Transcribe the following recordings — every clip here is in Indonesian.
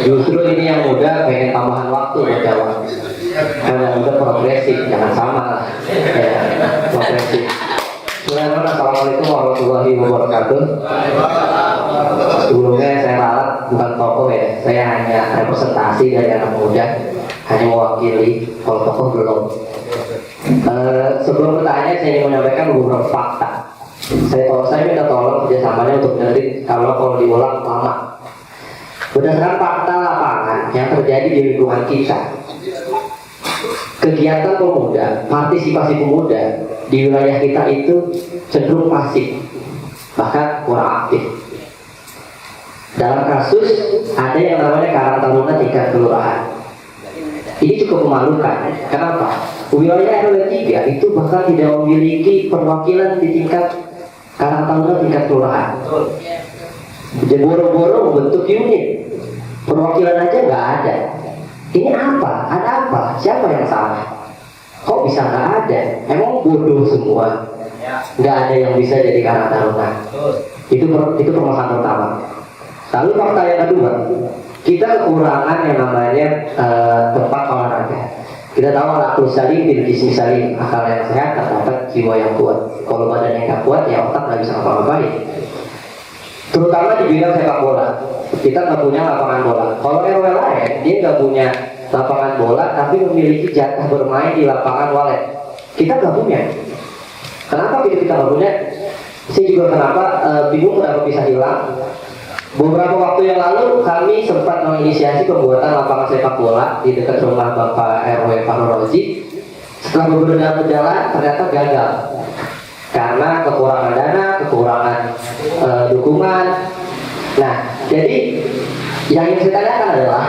Justru ini yang muda pengen tambahan waktu buat jawab. Kalau yang muda progresif, jangan sama lah. Ya, progresif. Assalamualaikum warahmatullahi wabarakatuh. Sebelumnya saya ralat bukan tokoh ya, saya hanya representasi dari anak muda, hanya mewakili. Kalau tokoh belum. Sebelum bertanya, saya ingin menyampaikan beberapa fakta. Saya minta tolong kerjasamanya untuk dengerin kalau diulang lama. Berdasarkan fakta lapangan yang terjadi di lingkungan kita, kegiatan pemuda, partisipasi pemuda di wilayah kita itu cenderung pasif, bahkan kurang aktif. Dalam kasus ada yang namanya Karang Taruna tingkat kelurahan. Ini cukup memalukan. Kenapa? Wilayah RW 3 itu bahkan tidak memiliki perwakilan di tingkat Karang Taruna tingkat kelurahan. Jadi boro-boro membentuk unit, perwakilan aja nggak ada. Ini apa? Ada apa? Siapa yang salah? Kok bisa nggak ada? Emang bodoh semua? Nggak ada yang bisa jadi Karang Taruna. Itu permasalahan pertama. Lalu fakta yang kedua, kita kekurangan yang namanya tempat olahraga. Kita tahu akal salim bil jismi salim, akal yang sehat terdapat jiwa yang kuat. Kalau badan yang nggak kuat, ya otak nggak bisa ngapa-ngapain. Terutama di bidang sepak bola, kita nggak punya lapangan bola. Kalau RW lain, dia nggak punya lapangan bola, tapi memiliki jatah bermain di lapangan walet. Kita nggak punya. Kenapa kita nggak punya? Saya juga kenapa bingung kenapa bisa hilang. Beberapa waktu yang lalu kami sempat menginisiasi pembuatan lapangan sepak bola di dekat rumah Bapak RW Pak Rozi. Setelah beberapa berjalan ternyata gagal karena kekurangan dana, kekurangan dukungan. Nah, jadi yang ingin saya tanyakan adalah,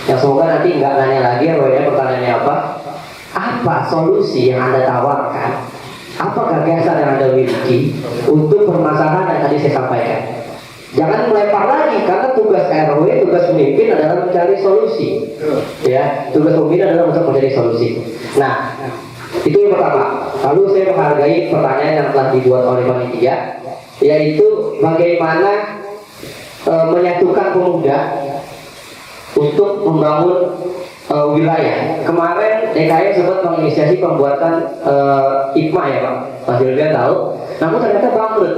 yang semoga nanti nggak nanya lagi RW-nya pertanyaannya apa solusi yang Anda tawarkan, apa gagasan yang Anda miliki untuk permasalahan yang tadi saya sampaikan. Jangan melempar lagi, karena tugas RW, tugas pemimpin adalah mencari solusi. Ya, tugas pemimpin adalah untuk mencari solusi. Nah, itu yang pertama. Lalu saya menghargai pertanyaan yang telah dibuat oleh panitia, yaitu bagaimana menyatukan pemuda untuk membangun wilayah. Kemarin DKI sempat menginisiasi pembuatan IPMA ya Pak, Mas Julvian tahu. Namun ternyata bangkrut,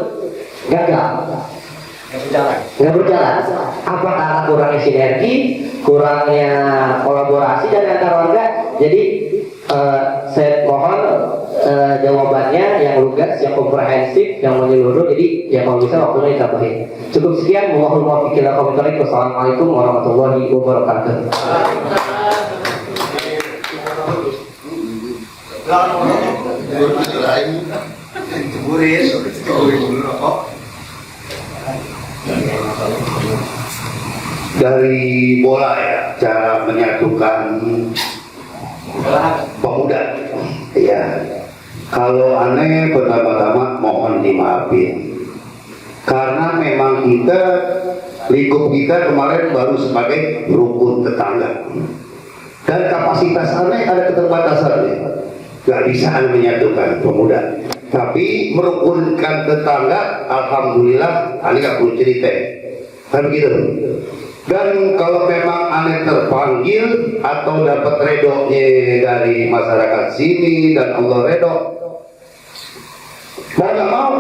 gagal. Nggak berjalan. Apa karena kurangnya sinergi, kurangnya kolaborasi dan antar warga? Jadi saya mohon jawabannya yang lugas, yang komprehensif, yang menyeluruh. Jadi ya kalau bisa waktunya ditambahin. Cukup sekian. Wassalamualaikum warahmatullahi wabarakatuh. Dari bola ya, cara menyatukan pemuda. Ya, kalau aneh pertama-tama mohon dimaafin, karena memang lingkup kita kemarin baru sebagai rukun tetangga, dan kapasitas aneh ada keterbatasannya. Gak bisa aneh menyatukan pemuda, tapi merukunkan tetangga, alhamdulillah aneh gak perlu cerita. Kan begitu. Dan kalau memang aneh terpanggil atau dapat redonya dari masyarakat sini dan Allah redok, mau gak mau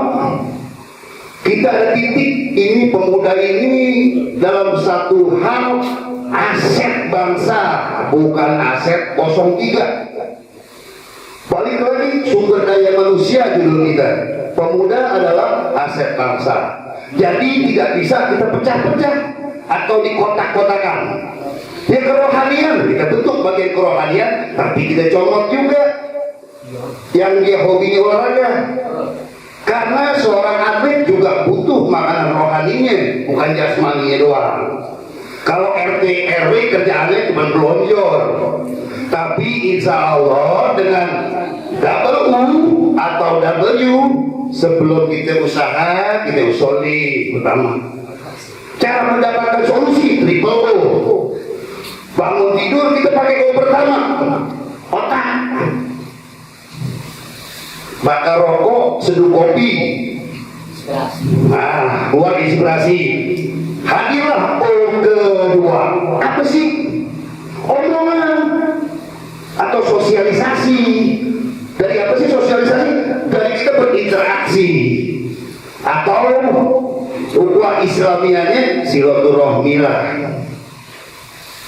kita ada titik ini, pemuda ini dalam satu hal aset bangsa, bukan aset 03. Balik lagi sumber daya manusia judul kita. Pemuda adalah aset bangsa. Jadi tidak bisa kita pecah-pecah atau dikotak-kotakan. Ya kerohanian, kita bentuk bagian kerohanian, tapi kita comot juga yang dia hobinya olahraga. Karena seorang atlet juga butuh makanan rohaninya, bukan jasmaninya doang. Kalau RT RW kerjaannya cuma belonjor, tapi insya Allah dengan double U atau W, sebelum kita usaha, kita usuli pertama. Cara mendapatkan solusi triple O. Bangun tidur kita pakai O pertama, otak. Bakar rokok, seduh kopi. Nah, buat inspirasi. Hadirlah O omongan atau sosialisasi. Dari apa sih sosialisasi? Dari kita berinteraksi, atau ukhuwah Islamiahnya silaturahmi lah.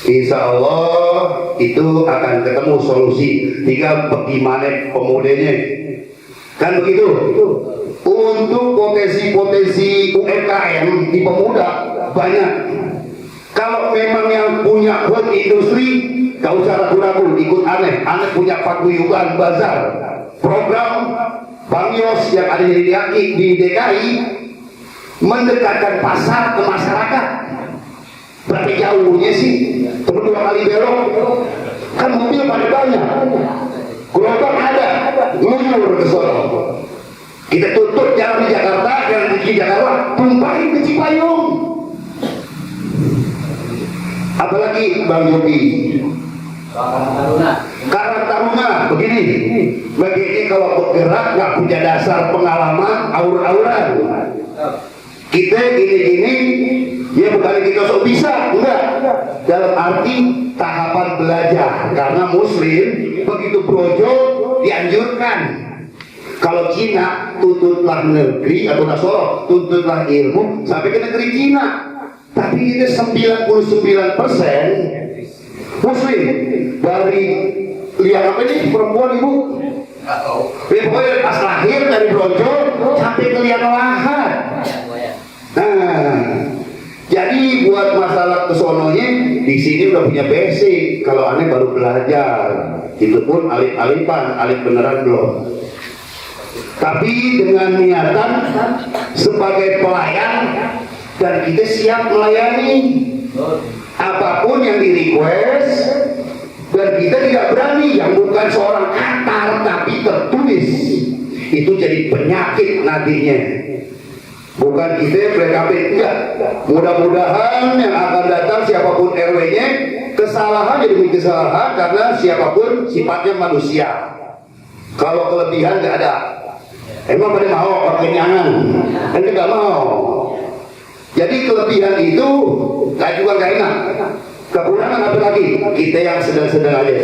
Insya Allah itu akan ketemu solusi. Tinggal bagaimana pemudanya, kan begitu. Untuk potensi-potensi UMKM di pemuda banyak. Kalau memang yang punya home industri, gak usah ragu-ragu ikut aneh. Aneh punya paguyuban bazar, program Bang Yos yang ada di DKI, mendekatkan pasar ke masyarakat. Berapa jauhnya sih? Temen 2 kali belok, kan mobil pada banyak, gerobak ada, ngeluyur ke sono. Kita tutup jalan di Jakarta, jalan di Jakarta, tumpahin ke Cipayung. Apalagi Bang Yogi, Karang Taruna, begini kalau bergerak nggak punya dasar pengalaman, aur-auran. Kita gini-gini, ya bukan kita sok bisa, enggak. Dalam arti tahapan belajar, karena Muslim begitu brojo dianjurkan. Kalau Cina tuntutlah negeri atau Nasoro tuntutlah ilmu sampai ke negeri Cina. Tapi kita 99% Muslim. Dari lihat apa ini perempuan ibu? Pokoknya pas lahir dari brojo sampai ke liang lahat. Nah, jadi buat masalah kesononya di sini udah punya basic. Kalau aneh baru belajar, itu pun alif-alifan, alif beneran belum. Tapi dengan niatan sebagai pelayan, dan kita siap melayani apapun yang di request, dan kita tidak berani yang bukan seorang katar tapi tertulis. Itu jadi penyakit nantinya. Bukan kita PKP, enggak. Mudah-mudahan yang akan datang siapapun RW-nya, kesalahan jadi kesalahan karena siapapun sifatnya manusia. Kalau kelebihan nggak ada. Emang pada mau kekenyangan? Kan nggak mau. Jadi kelebihan itu juga nggak enak. Kekurangan apa lagi? Kita yang sedang-sedang aja.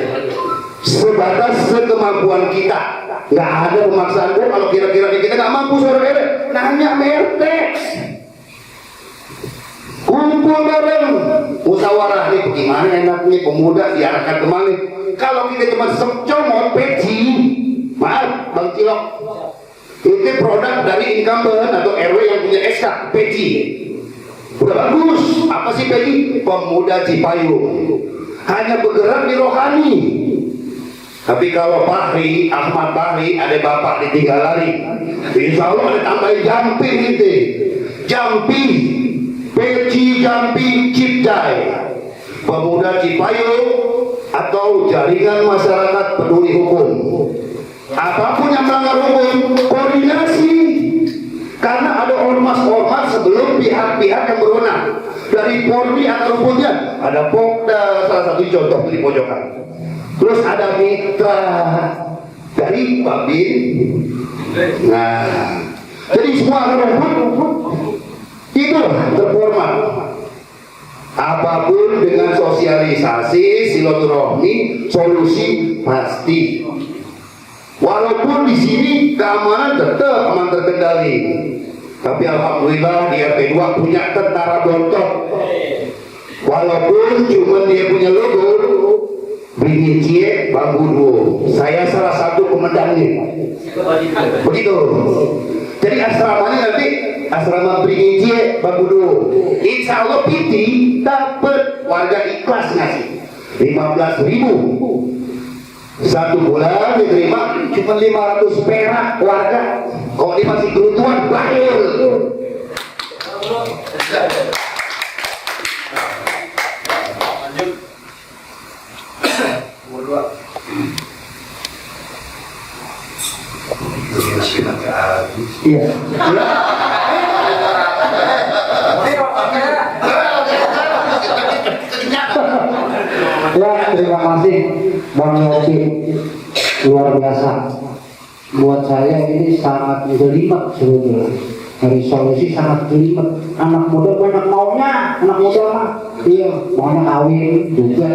Sebatas sekemampuan kita. Nggak ada pemaksaan. Kalau kira-kira kita nggak mampu sore-sore, nanya mertek. Kumpul bareng, musyawarah nih bagaimana enaknya pemuda diarahkan kemana. Kalau kita cuma secomot peci, maaf Bang Cilok, itu produk dari incumbent atau RW yang punya SK peci. Udah bagus. Apa sih peci? Pemuda Cipayung. Hanya bergerak di rohani. Tapi kalau Fahri, Ahmad Fahri, ada bapak ditinggal lari, insya Allah ada tambahin jampi gitu. Jampi, peci jampi Cipdai, pemuda Cipayung atau jaringan masyarakat peduli hukum. Apapun yang melanggar hukum, koordinasi. Karena ada ormas-ormas sebelum pihak-pihak yang berwenang. Dari Polri atau rumputnya, ada Pokda, salah satu contoh di pojokan. Terus ada mitra dari Babin. Nah, jadi semua rumput itu terformat. Apapun dengan sosialisasi, silaturahmi, solusi pasti. Walaupun di sini keamanan tetap aman terkendali, tapi alhamdulillah di RT 2 punya tentara bontot. Walaupun cuma dia punya logo Brigjen Bambudu, saya salah satu komandannya. Begitu. Jadi asramanya nanti asrama Brigjen Bambudu. Insya Allah Piti dapat warga ikhlas ngasih 15.000. Satu bulan diterima cuma 500 perak warga. Kalau dia masih kerutuan bahaya. Iya. Ya, terima kasih Bang Yogi, luar biasa. Buat saya ini sangat jelimet sebetulnya. Dari solusi sangat jelimet. Anak muda banyak maunya. anak muda mah, iya, maunya kawin juga.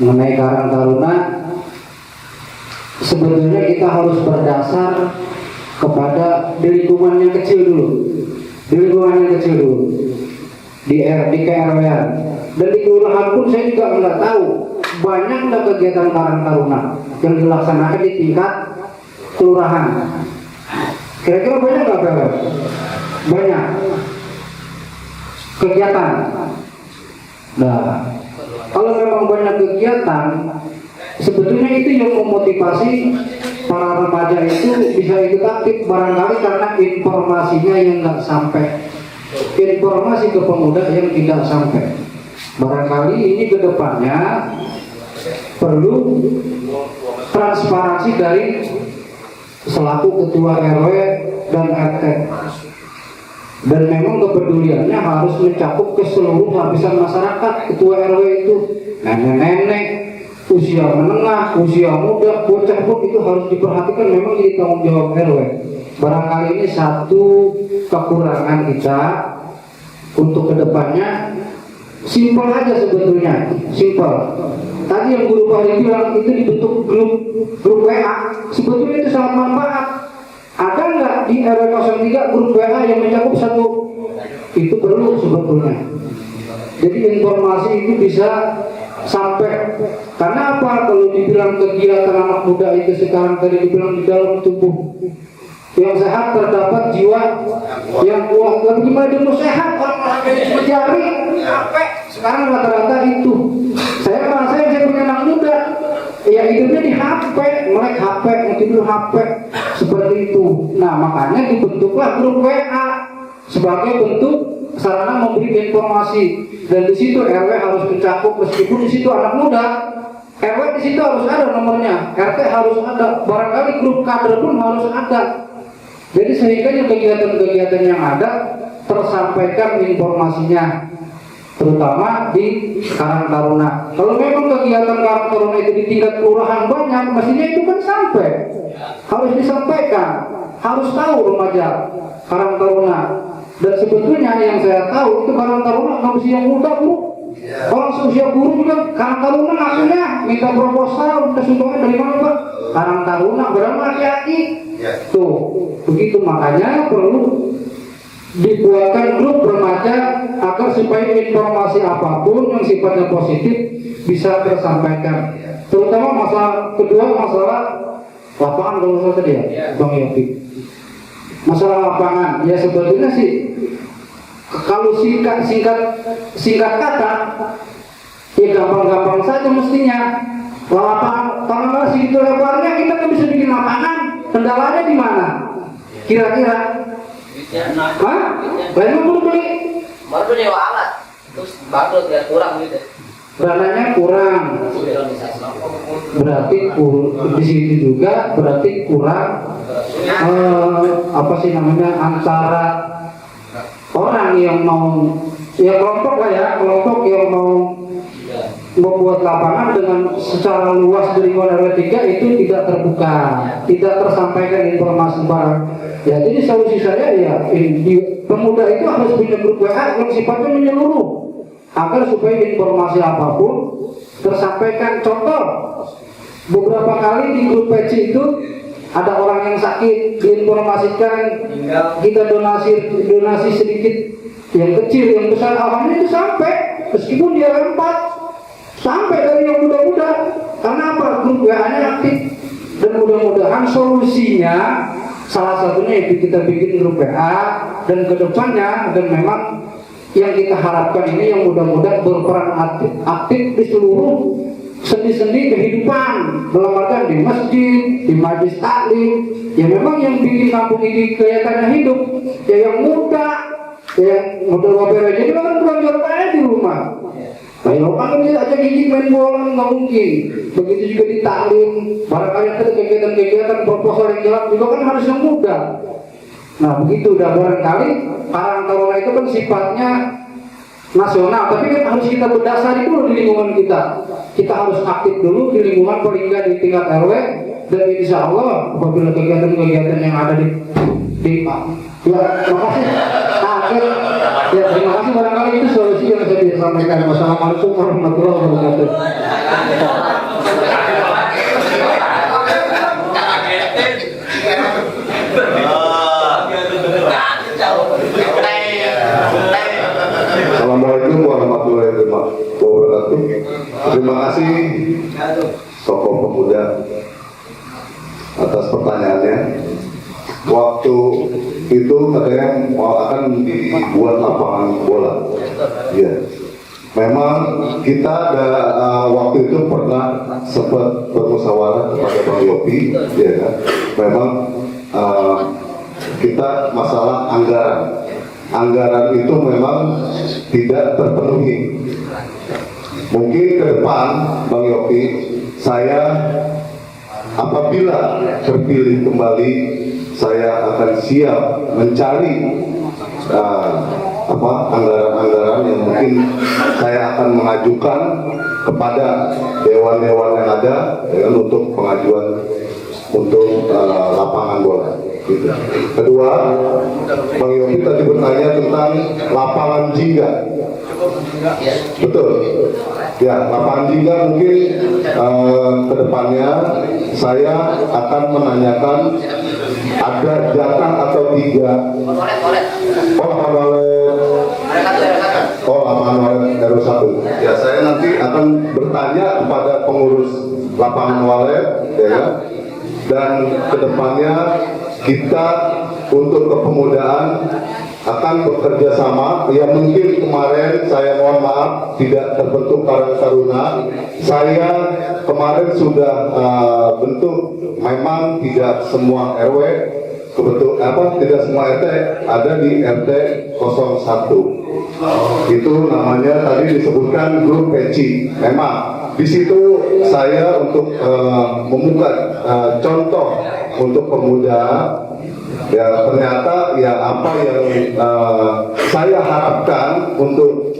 Mengenai Karang Taruna, sebetulnya kita harus berdasar kepada di lingkungan yang kecil dulu, di KRW-an dan di kelurahan pun saya juga nggak tahu banyak nggak kegiatan Karang Taruna yang dilaksanakan di tingkat kelurahan. Kira-kira banyak nggak Pak? Banyak kegiatan. Nah, kalau memang banyak kegiatan, sebetulnya itu yang memotivasi para remaja itu bisa ikut aktif, barangkali karena informasinya yang nggak sampai, informasi ke pemuda yang tidak sampai. Barangkali ini kedepannya perlu transparansi dari selaku ketua RW dan RT, dan memang kepeduliannya harus mencakup ke seluruh lapisan masyarakat. Ketua RW itu nenek-nenek, usia menengah, usia muda, bocah pun itu harus diperhatikan, memang jadi tanggung jawab RW. Barangkali ini satu kekurangan kita untuk kedepannya. Simpel aja sebetulnya, simpel. Tadi yang guru Fahri bilang itu dibentuk grup WA, sebetulnya itu sangat manfaat. Ada nggak di RW 03 grup WA yang mencakup satu? Itu perlu sebetulnya. Jadi informasi itu bisa sampai. Karena apa? Kalau dibilang kegiatan anak muda itu sekarang tadi dibilang di dalam tubuh yang sehat terdapat jiwa yang kuat. Lalu gimana dia mau sehat? Orang mencari capek. Sekarang rata-rata itu. Saya merasa saya punya anak muda, ya hidupnya di HP, melek HP, tidur HP, seperti itu. Nah makanya dibentuklah grup WA sebagai bentuk sarana memberi informasi. Dan di situ RW harus mencakup, meskipun di situ anak muda, RW di situ harus ada nomornya, RT harus ada, barangkali grup kader pun harus ada. Jadi sehingga yang kegiatan-kegiatan yang ada tersampaikan informasinya, terutama di Karang Taruna. Kalau memang kegiatan Karang Taruna itu di tingkat kelurahan banyak, mestinya itu kan sampai, harus disampaikan, harus tahu remaja Karang Taruna. Dan sebetulnya yang saya tahu itu Karang Taruna nggak mesti yang muda Bu. Orang seusia guru juga Karang Taruna ngakunya minta proposal, minta sumbangan dari mana Pak? Karang Taruna berapa hati-hati. Tuh, begitu makanya perlu dibuatkan grup remaja agar supaya informasi apapun yang sifatnya positif bisa tersampaikan. Terutama masalah kedua, masalah lapangan kalau saya tadi ya, Bang Yopi. Masalah lapangan, ya sebetulnya sih kalau singkat kata, ya gampang-gampang saja mestinya. Lapangan, kalau segitu lebarnya kita kan bisa bikin lapangan. Kendalanya di mana? Kira-kira? Hah? Banyak perlu beli? Baru nyewa alat, terus bangkrut ya kurang gitu. Dananya kurang. Berarti di situ juga berarti kurang apa sih namanya, antara orang yang mau, ya kelompok lah ya, kelompok yang mau membuat lapangan dengan secara luas dari RW 3 itu tidak terbuka, tidak tersampaikan informasi barang. Ya jadi solusi saya ya pemuda itu harus punya grup WA yang sifatnya menyeluruh agar supaya informasi apapun tersampaikan. Contoh, beberapa kali di grup PC itu ada orang yang sakit, diinformasikan, kita donasi sedikit, yang kecil, yang besar, alhamdulillah itu sampai, meskipun dia lempar, sampai dari yang muda-muda. Karena apa? Grup WA-nya aktif. Dan mudah-mudahan solusinya salah satunya itu kita bikin grup WA, dan kedepannya, dan memang yang kita harapkan ini yang mudah-mudahan berperan aktif di seluruh sendi-sendi kehidupan, dalam artian di masjid, di majelis taklim. Ya memang yang bikin kampung ini kelihatannya hidup ya yang muda, yang muda aja juga kan bukan jalan di rumah. Kalau kan dia aja gigi main bola nggak mungkin. Begitu juga di taklim, barangkali ada kegiatan-kegiatan proposal yang jalan juga kan harus yang muda. Nah begitu, udah barangkali Karang Taruna itu kan sifatnya nasional, tapi kan harus kita berdasari dulu di lingkungan kita. Kita harus aktif dulu di lingkungan, paling nggak di tingkat RW, Dan insya Allah apabila kegiatan-kegiatan yang ada di ya terima kasih akhir ya terima kasih barangkali itu solusi yang saya bisa sampaikan. Wassalamualaikum warahmatullahi wabarakatuh. Assalamualaikum warahmatullahi wabarakatuh. Terima kasih tokoh pemuda atas pertanyaannya. Waktu itu katanya akan dibuat lapangan bola. Ya, memang kita waktu itu pernah sempat bermusyawarah kepada Bang Yopi, ya kan? Memang kita masalah anggaran itu memang tidak terpenuhi. Mungkin ke depan Bang Yopi, saya apabila terpilih kembali, saya akan siap mencari anggaran-anggaran yang mungkin saya akan mengajukan kepada dewan-dewan yang ada untuk pengajuan untuk lapangan bola. Gitu. Kedua, Bang Yopi tadi bertanya tentang lapangan jingga. Betul. Ya, lapangan jingga mungkin kedepannya saya akan menanyakan ada jatah atau tidak. Lapangan walet RW1. Ya, saya nanti akan bertanya kepada pengurus lapangan walet, ya kan? Dan kedepannya kita untuk kepemudaan akan bekerja sama. Ya mungkin kemarin saya mohon maaf tidak terbentuk Karang Taruna. Saya kemarin sudah bentuk, memang tidak semua RW tidak semua RT ada di RT 01. Itu namanya tadi disebutkan grup peci. Memang di situ saya untuk membuka contoh untuk pemuda. Ya ternyata ya apa yang saya harapkan untuk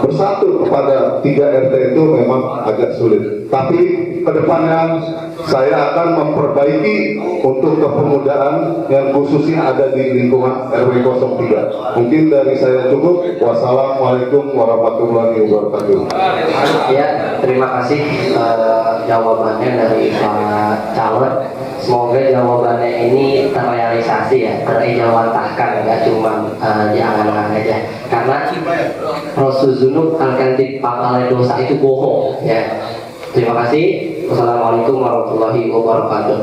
bersatu kepada 3 RT itu memang agak sulit. Tapi kedepannya saya akan memperbaiki untuk kepemudaan yang khususnya ada di lingkungan RW 03. Mungkin dari saya cukup. Wassalamualaikum warahmatullahi wabarakatuh. Ya, terima kasih jawabannya dari Pak Calon. Semoga jawabannya ini terrealisasi ya, terijawantahkan, nggak cuma di angan-angan aja. Karena Rasulullah al-kantib pangkal dosa itu bohong ya. Terima kasih. Wassalamualaikum warahmatullahi wabarakatuh.